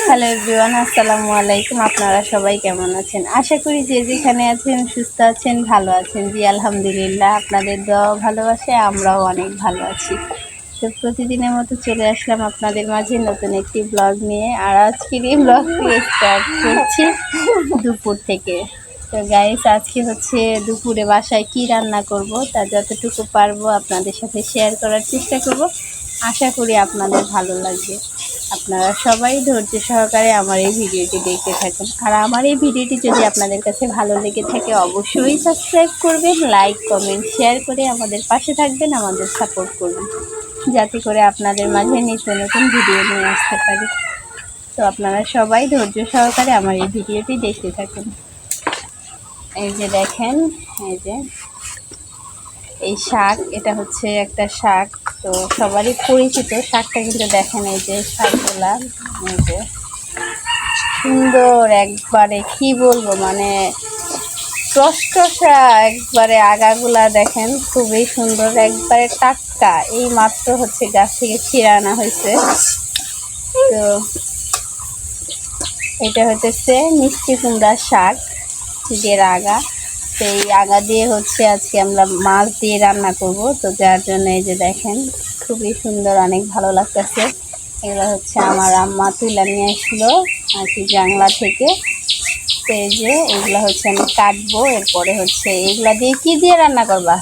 Hello everyone, আসসালামু আলাইকুম। আপনারা সবাই কেমন আছেন? আশা করি যে যেখানে আছেন সুস্থ আছেন, ভালো আছেন। জি আলহামদুলিল্লাহ, আপনাদের দোয়া ভালোবাসায় আমরাও অনেক ভালো আছি। তো প্রতিদিনের মতো চলে আসলাম আপনাদের মাঝে নতুন একটি ব্লগ নিয়ে। আর আজকের এই ব্লগটি স্টার্ট করছি দুপুর থেকে। তো গাইস, আজকে হচ্ছে দুপুরে বাসায় কি রান্না করব তা যতটুকু পারবো আপনাদের সাথে শেয়ার করার চেষ্টা করব। আশা করি আপনাদের ভালো লাগবে। আপনারা সবাই ধৈর্য সহকারে আমার এই ভিডিওটি দেখতে থাকুন। আর আমার এই ভিডিওটি যদি আপনাদের কাছে ভালো লেগে থাকে অবশ্যই সাবস্ক্রাইব করবেন, লাইক কমেন্ট শেয়ার করে আমাদের পাশে থাকবেন, আমাদের সাপোর্ট করবেন, যাতে করে আপনাদের মাঝে নিত্য নতুন ভিডিও নিয়ে আসতে পারি। তো আপনারা সবাই ধৈর্য সহকারে আমার এই ভিডিওটি দেখতে থাকুন। এই যে দেখেন, এই যে এই শাক, এটা হচ্ছে একটা শাক, তো সবারই পরিচিত শাকটা, কিন্তু দেখেন এই যে শাকগুলা, এই যে সুন্দর একবারে, কি বলবো, মানে টসটসা একবারে, আগাগুলা দেখেন খুবই সুন্দর, একবারে টাটকা, এই মাত্র হচ্ছে গাছ থেকে ছিঁড়ে আনা হয়েছে। তো এটা হচ্ছে মিষ্টি কুমড়ার শাক, যে আগা, সেই আগা দিয়ে হচ্ছে আজকে আমরা মাছ দিয়ে রান্না করব। তো যার জন্য এই যে দেখেন খুবই সুন্দর, অনেক ভালো লাগতেছে। এগুলো হচ্ছে আমার আম্মা তুলে নিয়ে আসলো আর কি জাংলা থেকে। তো এই যে এগুলো হচ্ছে আমি কাটবো, এরপরে হচ্ছে এগুলা দিয়ে কি দিয়ে রান্না করবা?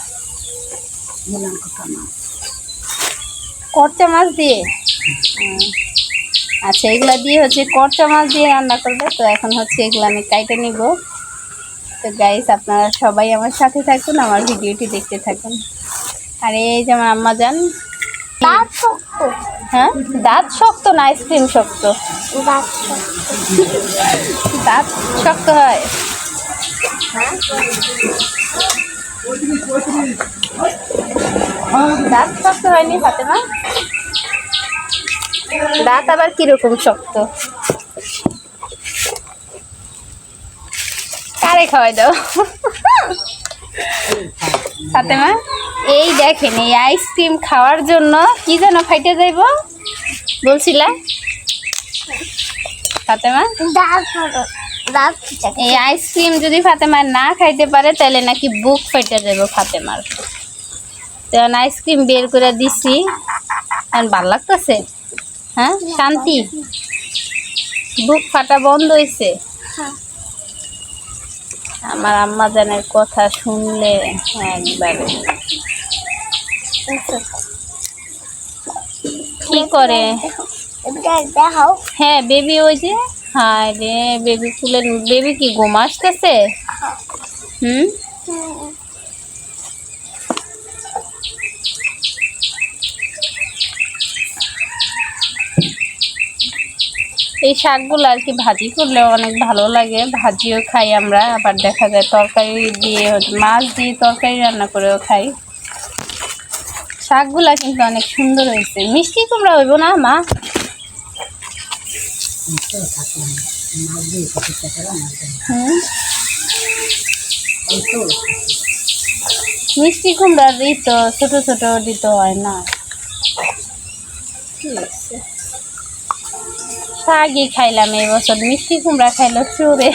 করচা মাছ দিয়ে। আচ্ছা, এগুলা দিয়ে হচ্ছে করচা মাছ দিয়ে রান্না করবে। তো এখন হচ্ছে এগুলো আমি কাইটে নিব। তো গাইস, আপনারা সবাই আমার সাথে থাকুন, আমার ভিডিওটি দেখতে থাকুন। আর এই যে আমার আম্মা যান, দাঁত শক্ত। হ্যাঁ, দাঁত শক্ত না আইসক্রিম শক্ত? দাঁত শক্ত। দাঁত শক্ত হয়? দাঁত শক্ত হয়নি ফাতেমা? দাঁত আবার কিরকম শক্ত? কারে খাওয়াই দাও ফাতেমা? এই দেখেন, এই আইসক্রিম খাওয়ার জন্য কি যেন ফাইটে যাইব বলছিলা ফাতেমা? দাঁত এই আইসক্রিম যদি ফাতেমা না খাইতে পারে তাহলে নাকি বুক ফাইটে যাব ফাতেমার। তখন আইসক্রিম বের করে দিছি, আর ভাল লাগতেছে। হ্যাঁ, শান্তি, বুক ফাটা বন্ধ হয়েছে। আমার আম্মা জানের কথা শুনলে একবারে কি করে। দেখাও। হ্যাঁ বেবি, ওই যে, হায় রে, বেবি কুলে, বেবি কি ঘুম আসতেছে? হুম, এই শাকগুলো আর কি ভাজি করলেও অনেক ভালো লাগে, ভাজিও খাই আমরা, আবার দেখা যায় তরকারি দিয়ে, মাছ দিয়ে তরকারি রান্না করেও খাই। শাকগুলা কিন্তু অনেক সুন্দর হয়েছে। মিষ্টি কুমড়া হইব না মা? হুম, মিষ্টি কুমড়ার তো ছোট ছোট দিতে হয় না। শাকই খাইলাম এই বছর, মিষ্টি কুমড়া খাইলো চোরে।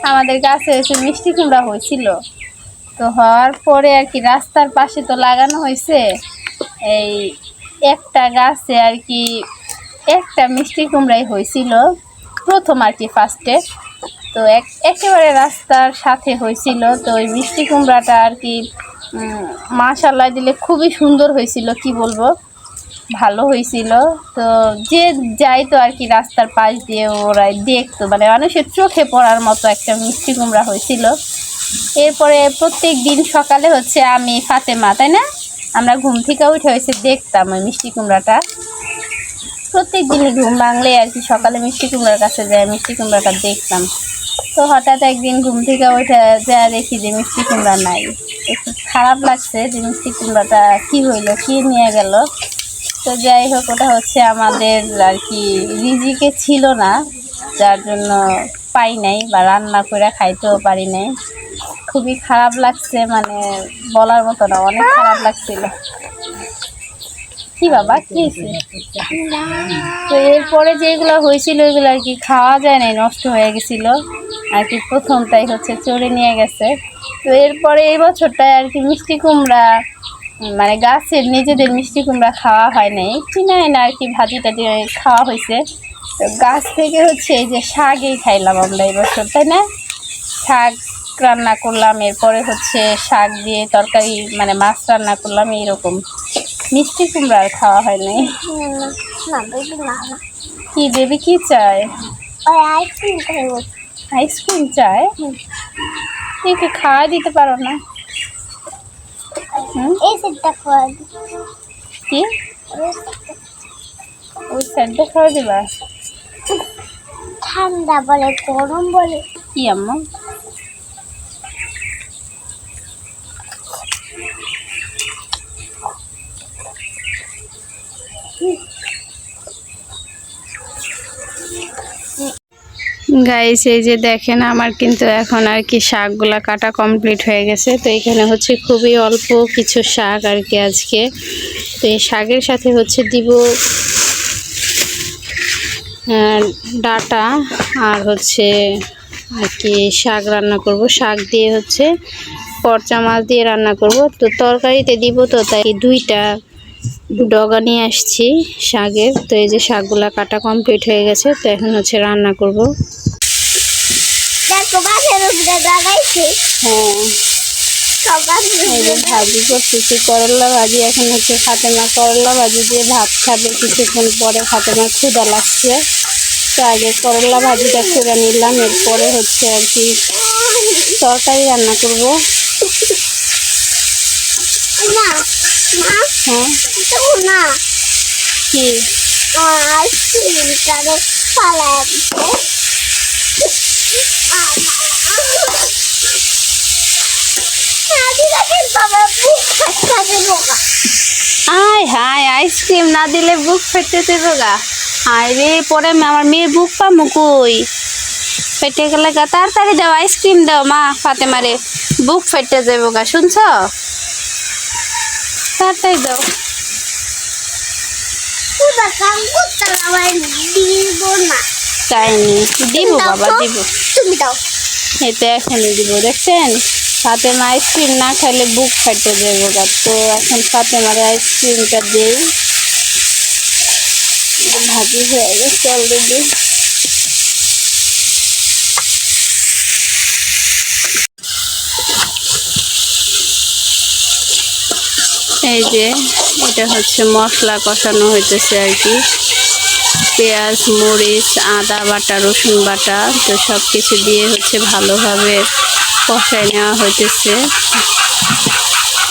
আমাদের গাছে হয়েছে মিষ্টি কুমড়া হয়েছিল, তো হওয়ার পরে আর কি রাস্তার পাশে তো লাগানো হয়েছে, এই একটা গাছে আর কি একটা মিষ্টি কুমড়াই হয়েছিল প্রথম আর কি, ফার্স্টে। তো একেবারে রাস্তার সাথে হয়েছিল। তো ওই মিষ্টি কুমড়াটা আর কি মাশাআল্লাহ দিলে খুবই সুন্দর হয়েছিল, কি বলবো, ভালো হয়েছিল। তো যে যাইতো আর কি রাস্তার পাশ দিয়ে, ওরাই দেখতো, মানে মানুষের চোখে পড়ার মতো একটা মিষ্টি কুমড়া হয়েছিল। এরপরে প্রত্যেক দিন সকালে হচ্ছে আমি ফাতেমা, তাই না, আমরা ঘুম থেকে উঠে হয়েছে দেখতাম ওই মিষ্টি কুমড়াটা। প্রত্যেক দিনই ঘুম ভাঙলে আর কি সকালে মিষ্টি কুমড়ার কাছে যায়, মিষ্টি কুমড়াটা দেখতাম। তো হঠাৎ একদিন ঘুম থেকে উঠে যা দেখি যে মিষ্টি কুমড়া নাই। একটু খারাপ লাগছে যে মিষ্টি কুমড়াটা কী হইলো, কী নিয়ে গেল। তো যাই হোক, ওটা হচ্ছে আমাদের আর কি রিজিকে ছিল না, যার জন্য পাই নাই বা রান্না করে খাইতেও পারি নাই। খুবই খারাপ লাগছে, মানে বলার মতো না, অনেক খারাপ লাগছিল। কি বাবা কি হয়েছে? তো এরপরে যেগুলো হয়েছিল ওইগুলো আর কি খাওয়া যায় নাই, নষ্ট হয়ে গেছিল আর কি। প্রথমটাই হচ্ছে চড়ে নিয়ে গেছে। তো এরপরে এই বছরটায় আর কি মিষ্টি কুমড়া মানে গাছের নিজেদের মিষ্টি কুমড়া খাওয়া হয় নাই, কিনাই না আর কি ভাজি টাজি খাওয়া হয়েছে। তো গাছ থেকে হচ্ছে এই যে শাকই খাইলাম আমরা এই বছর, তাই না? শাক রান্না করলাম, এরপরে হচ্ছে শাক দিয়ে তরকারি মানে মাছ রান্না করলাম, এইরকম। মিষ্টি কুমড়া আর খাওয়া হয় নাই। না বেবি না না কি বেবি কি চায়? ওই আইসক্রিম খাইব। আইসক্রিম চায়? একে খাওয়া দিতে পারো না? এই সেটটা খাওয়া দিই। কি ওই সাইডটা খাওয়া দিবা? ঠান্ডা বলে গরম বলে। কি আম্মা? গাইস এই যে দেখেন আমার কিন্তু এখন আর কি শাকগুলা কাটা কমপ্লিট হয়ে গেছে। তো এখানে হচ্ছে খুবই অল্প কিছু শাক আর কি আজকে। তো এই শাকের সাথে হচ্ছে দিব ডাটা আর হচ্ছে আর কি শাক রান্না করব। শাক দিয়ে হচ্ছে পরচা মাছ দিয়ে রান্না করব। তো তরকারিতে দিব, তো তাই দুইটা ডগা নিয়ে আসছি শাকের। তো এই যে শাকগুলা কাটা কমপ্লিট হয়ে গেছে, তো এখন হচ্ছে রান্না করব। দেখো গাছের উপরে লাগাইছি। হ্যাঁ এই যে ভাজি করতেছি করলা ভাজি। এখন হচ্ছে ফাতেমা করলা ভাজি দিয়ে ভাত খাবে কিছুক্ষণ পরে। ফাতেমার ক্ষুধা লাগছে, তো আগে করলা ভাজিটা করে নিলাম, এরপরে হচ্ছে আর কি তরকারি রান্না করব। না না হ্যাঁ তো না কি আইসক্রিম তারে পালায় দিতে। আয় হায়, আইসক্রিম না দিলে বুক ফেটে দেবো গা। আয় রে, পরে আমার মেয়ে বুক পামু কই? ফেটে গেলে গা তাড়াতাড়ি দাও, আইসক্রিম দাও মা। ফাতেমারে বুক ফেটে যাবো গা, শুনছ? তাড়াতাড়ি দাও। তাই নি দিব বাবা, দিব। তুমি দাও। এই তো এখনই দিব, দেখছেন? ফাতেমা আইসক্রিম না খাইলে বুক ফেটে যাবো গা। তো এখন ফাতেমার আইসক্রিমটা দিই। ভাজি হয়ে গেছে অলরেডি। এই যে এটা হচ্ছে মশলা কষানো হইতেছে আর কি। পেঁয়াজ মরিচ আদা বাটা রসুন বাটা, তো সব কিছু দিয়ে হচ্ছে ভালোভাবে কষায় নেওয়া হইতেছে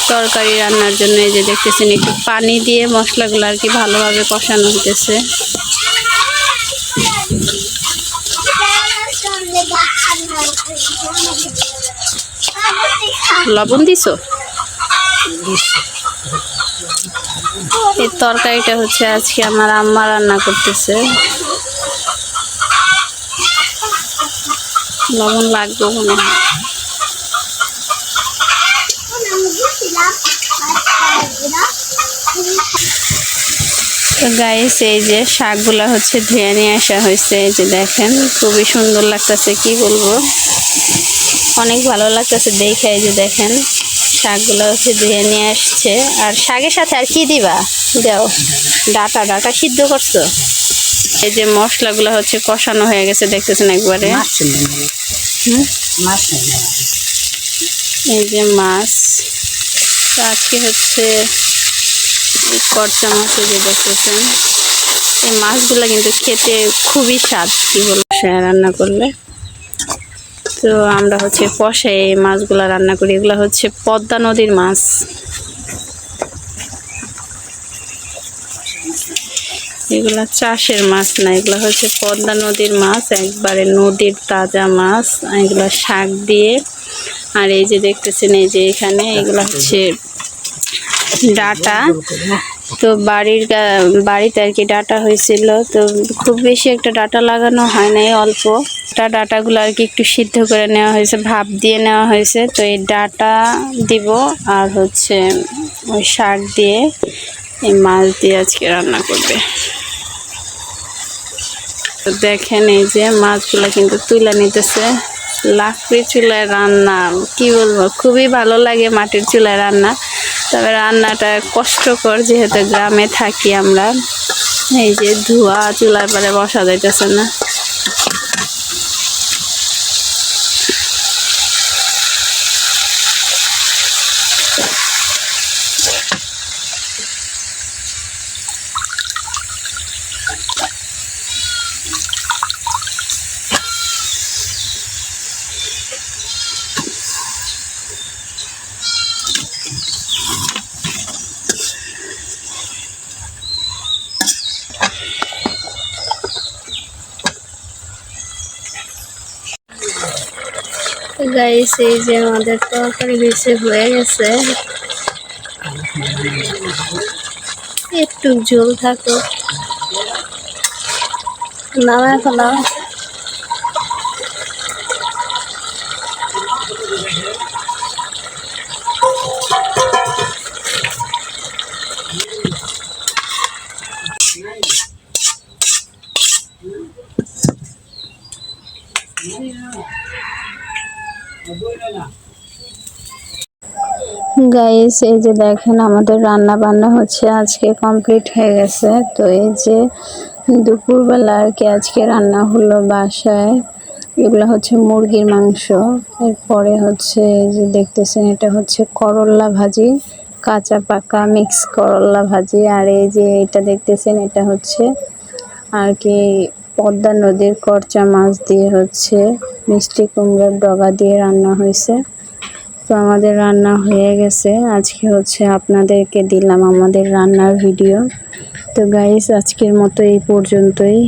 তরকারি রান্নার জন্য। এই যে দেখতেছেন একটু পানি দিয়ে মশলাগুলো আর কি ভালোভাবে কষানো হইতেছে। লবণ দিছো? এই তরকারিটা হচ্ছে আজকে আমার আম্মা রান্না করতেছে। লবণ লাগবে মনে হয়। তো গাইস এই যে শাকগুলা হচ্ছে ধুয়ে নিয়ে আসা হয়েছে। এই যে দেখেন খুবই সুন্দর লাগতেছে, কি বলবো, অনেক ভালো লাগতেছে দেখে। এই যে দেখেন শাকগুলো হচ্ছে ধুয়ে নিয়ে আসছে। আর শাকের সাথে আর কি দিবা? দাও ডাটা। ডাটা সিদ্ধ করছো? এই যে মশলাগুলো হচ্ছে কষানো হয়ে গেছে, দেখতেছেন একবারে। এই যে মাছ, আজকে হচ্ছে করচা মাছ। এই যে দেখতেছেন এই মাছগুলো কিন্তু খেতে খুবই স্বাদ, কি বলবো, রান্না করলে। তো আমরা হচ্ছে কষাই এই মাছগুলো রান্না করি। এগুলো হচ্ছে পদ্মা নদীর মাছ। এগুলা চাষের মাছ না, এগুলো হচ্ছে পদ্মা নদীর মাছ, একবারে নদীর তাজা মাছ। এগুলো শাক দিয়ে। আর এই যে দেখতেছেন এই যে এখানে এগুলো হচ্ছে ডাটা। তো বাড়িতে আর কি ডাটা হয়েছিল, তো খুব বেশি একটা ডাটা লাগানো হয় নাই, অল্প ডাটাগুলো আর কি একটু সিদ্ধ করে নেওয়া হয়েছে, ভাপ দিয়ে নেওয়া হয়েছে। তো এই ডাটা দিব আর হচ্ছে ওই শাক দিয়ে এই মাছ দিয়ে আজকে রান্না করবে। তো দেখেন এই যে মাছগুলো কিন্তু তুলে নিতেছে। লাকড়ি চুলায় রান্না কি বলবো, খুবই ভালো লাগে মাটির চুলায় রান্না। তবে রান্নাটা কষ্টকর, যেহেতু গ্রামে থাকি আমরা। এই যে ধোঁয়া, চুলার পরে বসা যাইতেছে না। গাইস এই যে আমাদের তরকারি বেশি হয়ে গেছে, একটু ঝোল থাকো, নামা ফেলাও। গাইস এই যে দেখেন আমাদের রান্না বান্না হচ্ছে, আজকে কমপ্লিট হয়ে গেছে। তো এই যে দুপুরবেলা আর কি আজকে রান্না হলো বাসায়, এগুলো হচ্ছে মুরগির মাংস। এরপরে হচ্ছে এই যে দেখতেছেন এটা হচ্ছে করল্লা ভাজি, কাঁচা পাকা মিক্স করল্লা ভাজি। আর এই যে এটা দেখতেছেন এটা হচ্ছে আর কি পদ্মা নদীর করচা মাছ দিয়ে হচ্ছে মিষ্টি কুমড়োর ডগা দিয়ে রান্না হয়েছে। তো আমাদের রান্না হয়ে গেছে, আজকে হচ্ছে আপনাদেরকে দিলাম আমাদের রান্নার ভিডিও। তো গাইস আজকের মতো এই পর্যন্তই।